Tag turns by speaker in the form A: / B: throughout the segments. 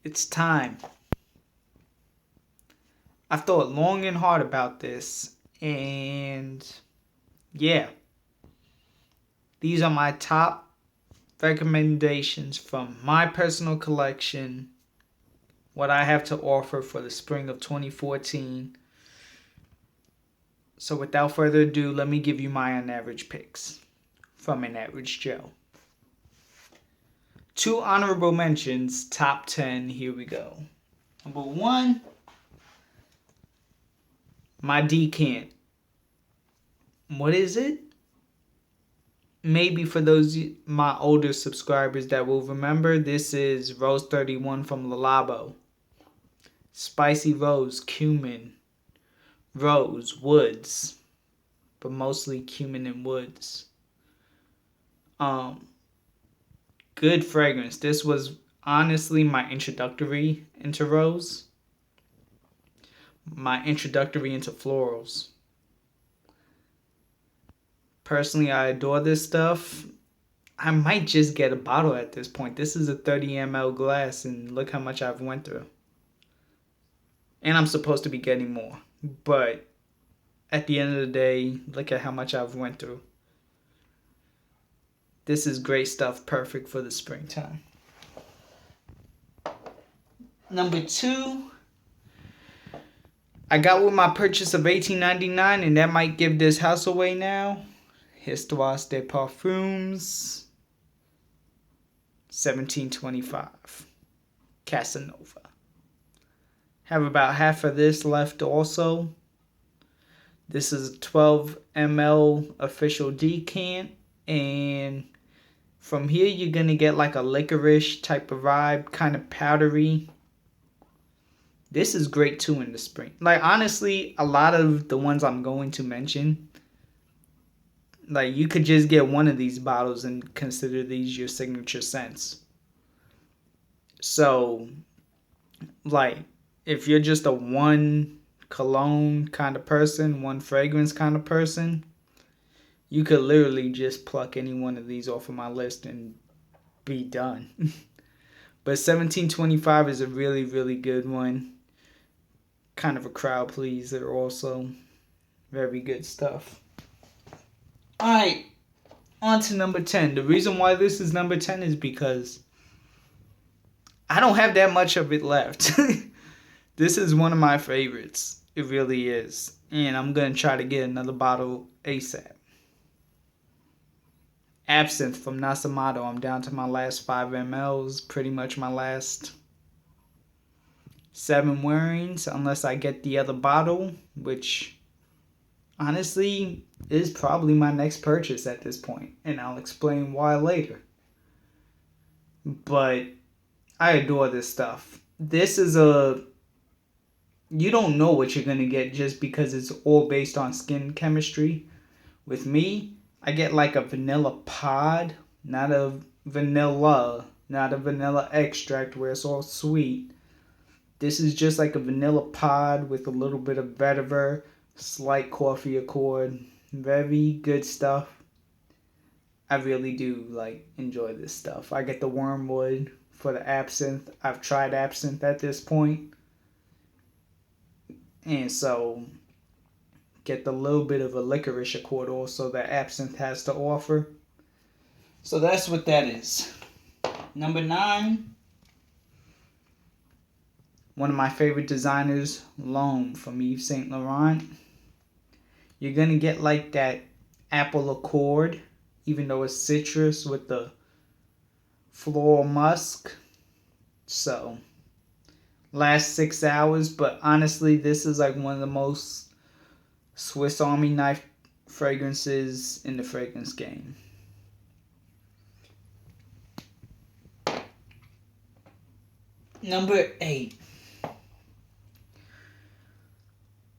A: It's time. I've thought long and hard about this, and yeah, these are my top recommendations from my personal collection, what I have to offer for the spring of 2014. So without further ado, let me give you my on-average picks from an average Joe. 2 honorable mentions, top 10, here we go. Number 1, my decant. What is it? Maybe for those my older subscribers that will remember, this is Rose 31 from Le Labo. Spicy rose, cumin, rose, woods, but mostly cumin and woods. Good fragrance. This was honestly my introductory into rose. My introductory into florals. Personally, I adore this stuff. I might just get a bottle at this point. This is a 30 ml glass, and look how much I've went through. And I'm supposed to be getting more. But at the end of the day, look at how much I've went through. This is great stuff, perfect for the springtime. Number 2, I got with my purchase of $18.99, and that might give this house away now. Histoire des Parfums, $17.25, Casanova. Have about half of this left also. This is a 12 ml official decant, and from here you're gonna get like a licorice type of vibe, kind of powdery. This is great too in the spring. Like honestly, a lot of the ones I'm going to mention, like you could just get one of these bottles and consider these your signature scents. So, like, if you're just a one cologne kind of person, one fragrance kind of person, you could literally just pluck any one of these off of my list and be done. But 1725 is a really, really good one. Kind of a crowd pleaser also. Very good stuff. Alright, on to number 10. The reason why this is number 10 is because I don't have that much of it left. This is one of my favorites. It really is. And I'm going to try to get another bottle ASAP. Absinthe from Nasamato. I'm down to my last 5 mLs. Pretty much my last 7 wearings. Unless I get the other bottle. Which, honestly, is probably my next purchase at this point. And I'll explain why later. But I adore this stuff. This is a... You don't know what you're going to get just because it's all based on skin chemistry. With me, I get like a vanilla pod, not a vanilla extract where it's all sweet. This is just like a vanilla pod with a little bit of vetiver, slight coffee accord. Very good stuff. I really do like enjoy this stuff. I get the wormwood for the absinthe. I've tried absinthe at this point. And so get the little bit of a licorice accord also that absinthe has to offer. So that's what that is. Number 9, one of my favorite designers, L'Homme from Yves Saint Laurent. You're gonna get like that apple accord, even though it's citrus with the floral musk. So last 6 hours, but honestly, this is like one of the most Swiss Army knife fragrances in the fragrance game. Number 8.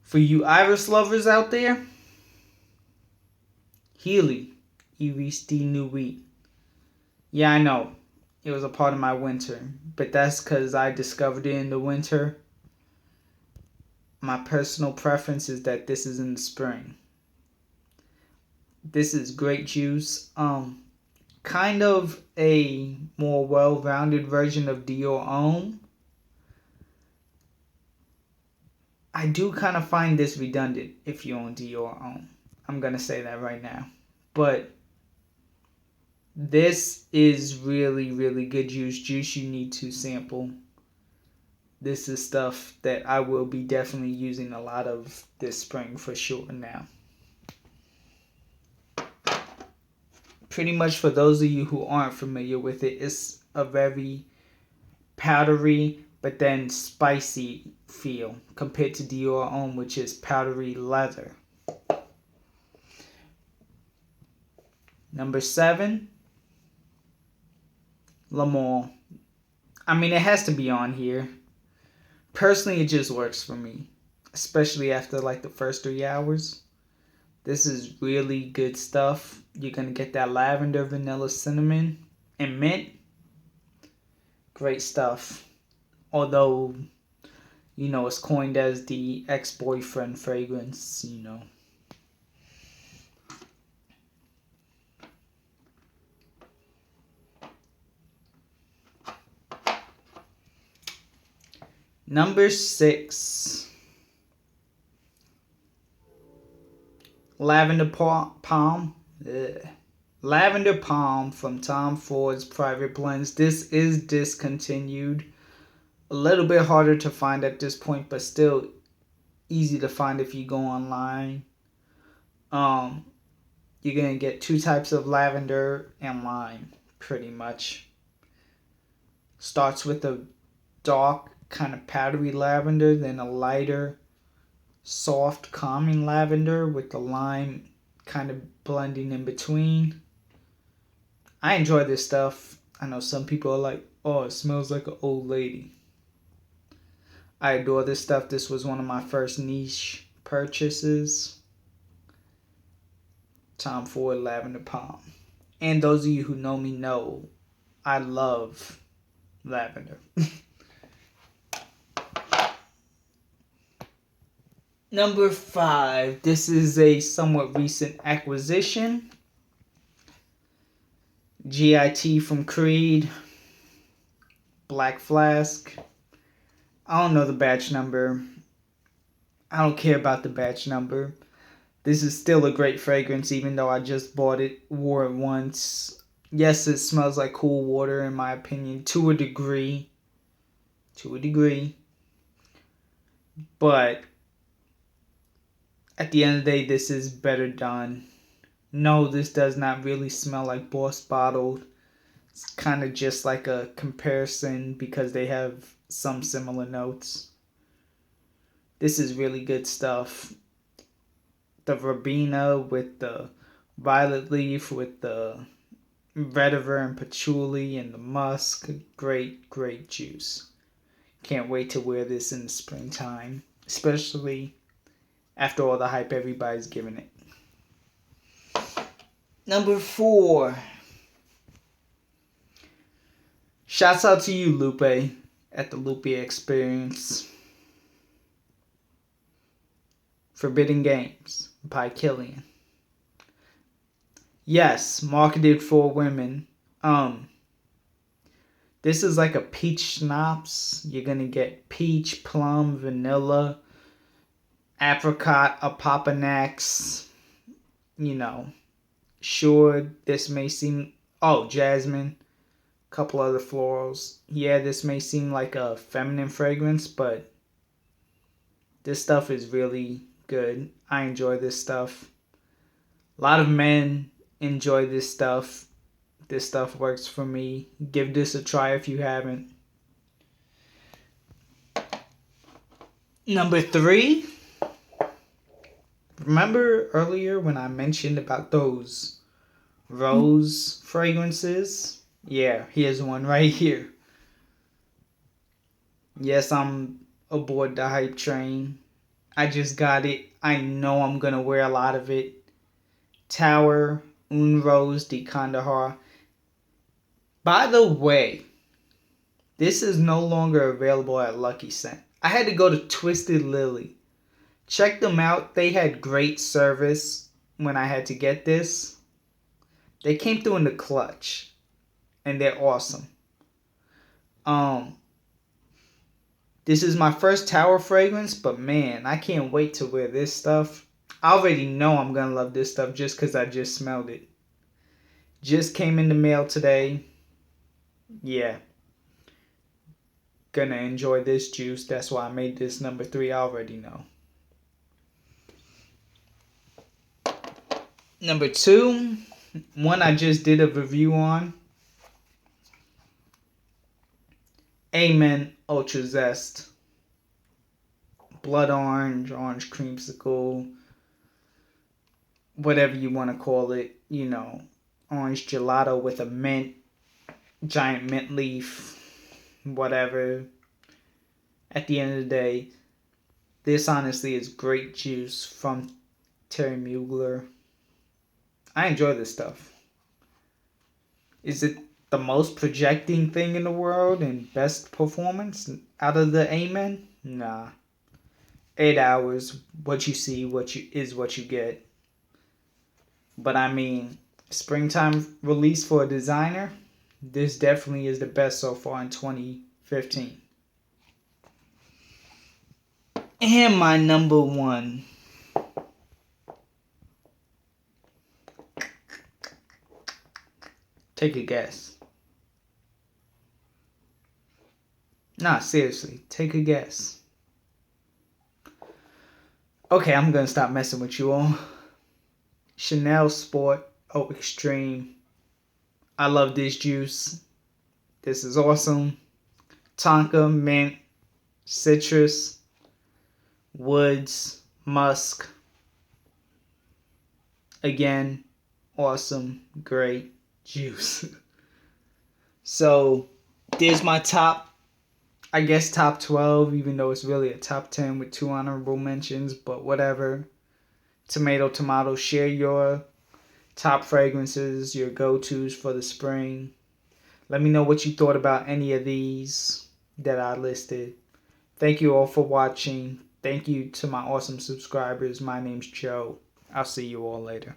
A: For you iris lovers out there, Healy, Iris de Nuit. Yeah, I know. It was a part of my winter, but that's because I discovered it in the winter. My personal preference is that this is in the spring. This is grape juice. Kind of a more well-rounded version of Dior Homme. I do kind of find this redundant if you own Dior own. I'm going to say that right now. But this is really, really good juice. Juice you need to sample. This is stuff that I will be definitely using a lot of this spring for sure now. Pretty much for those of you who aren't familiar with it, it's a very powdery but then spicy feel compared to Dior Homme, which is powdery leather. Number 7, L'Amour. I mean, it has to be on here. Personally, it just works for me, especially after like the first 3 hours. This is really good stuff. You're going to get that lavender, vanilla, cinnamon, and mint. Great stuff. Although, you know, it's coined as the ex-boyfriend fragrance, you know. Number 6. Lavender Palm. Ugh. Lavender Palm from Tom Ford's Private Blends. This is discontinued. A little bit harder to find at this point, but still easy to find if you go online. You're going to get 2 types of lavender and lime, pretty much. Starts with a dark, kind of powdery lavender, then a lighter, soft, calming lavender with the lime kind of blending in between. I enjoy this stuff. I know some people are like, oh, it smells like an old lady. I adore this stuff. This was one of my first niche purchases. Tom Ford Lavender Palm. And those of you who know me know I love lavender. Number 5. This is a somewhat recent acquisition. GIT from Creed. Black Flask. I don't know the batch number. I don't care about the batch number. This is still a great fragrance even though I just bought it, wore it once. Yes, it smells like cool water in my opinion, to a degree. But at the end of the day, this is better done. No, this does not really smell like Boss Bottled. It's kind of just like a comparison because they have some similar notes. This is really good stuff. The verbena with the violet leaf with the vetiver and patchouli and the musk. Great, great juice. Can't wait to wear this in the springtime, especially after all the hype everybody's giving it. Number 4. Shouts out to you, Lupe, at the Lupe Experience. Forbidden Games by Killian. Yes, marketed for women. This is like a peach schnapps. You're gonna get peach, plum, vanilla, apricot, apopanax. You know, sure, this may seem... Oh, jasmine. A couple other florals. Yeah, this may seem like a feminine fragrance, but this stuff is really good. I enjoy this stuff. A lot of men enjoy this stuff. This stuff works for me. Give this a try if you haven't. Number 3. Remember earlier when I mentioned about those rose fragrances? Yeah, here's one right here. Yes, I'm aboard the hype train. I just got it. I know I'm going to wear a lot of it. Tower Un Rose de Kandahar. By the way, this is no longer available at Lucky Scent. I had to go to Twisted Lily. Check them out. They had great service when I had to get this. They came through in the clutch. And they're awesome. This is my first Tower fragrance, but man, I can't wait to wear this stuff. I already know I'm going to love this stuff just because I just smelled it. Just came in the mail today. Yeah. Gonna enjoy this juice. That's why I made this number 3. I already know. Number 2, one I just did a review on. Amen Ultra Zest. Blood orange, orange creamsicle, whatever you want to call it. You know, orange gelato with a mint, giant mint leaf, whatever. At the end of the day, this honestly is great juice from Terry Mugler. I enjoy this stuff. Is it the most projecting thing in the world and best performance out of the Amen? Nah. 8 hours, what you see, what you get. But I mean, springtime release for a designer, this definitely is the best so far in 2015. And my number 1. Take a guess. Nah, seriously, take a guess. Okay, I'm gonna stop messing with you all. Chanel Sport Eau Extreme. I love this juice. This is awesome. Tonka, mint, citrus, woods, musk. Again, awesome, great juice. So, there's my top 12, even though it's really a top 10 with 2 honorable mentions, but whatever. Tomato, share your top fragrances, your go-tos for the spring. Let me know what you thought about any of these that I listed. Thank you all for watching. Thank you to my awesome subscribers. My name's Joe. I'll see you all later.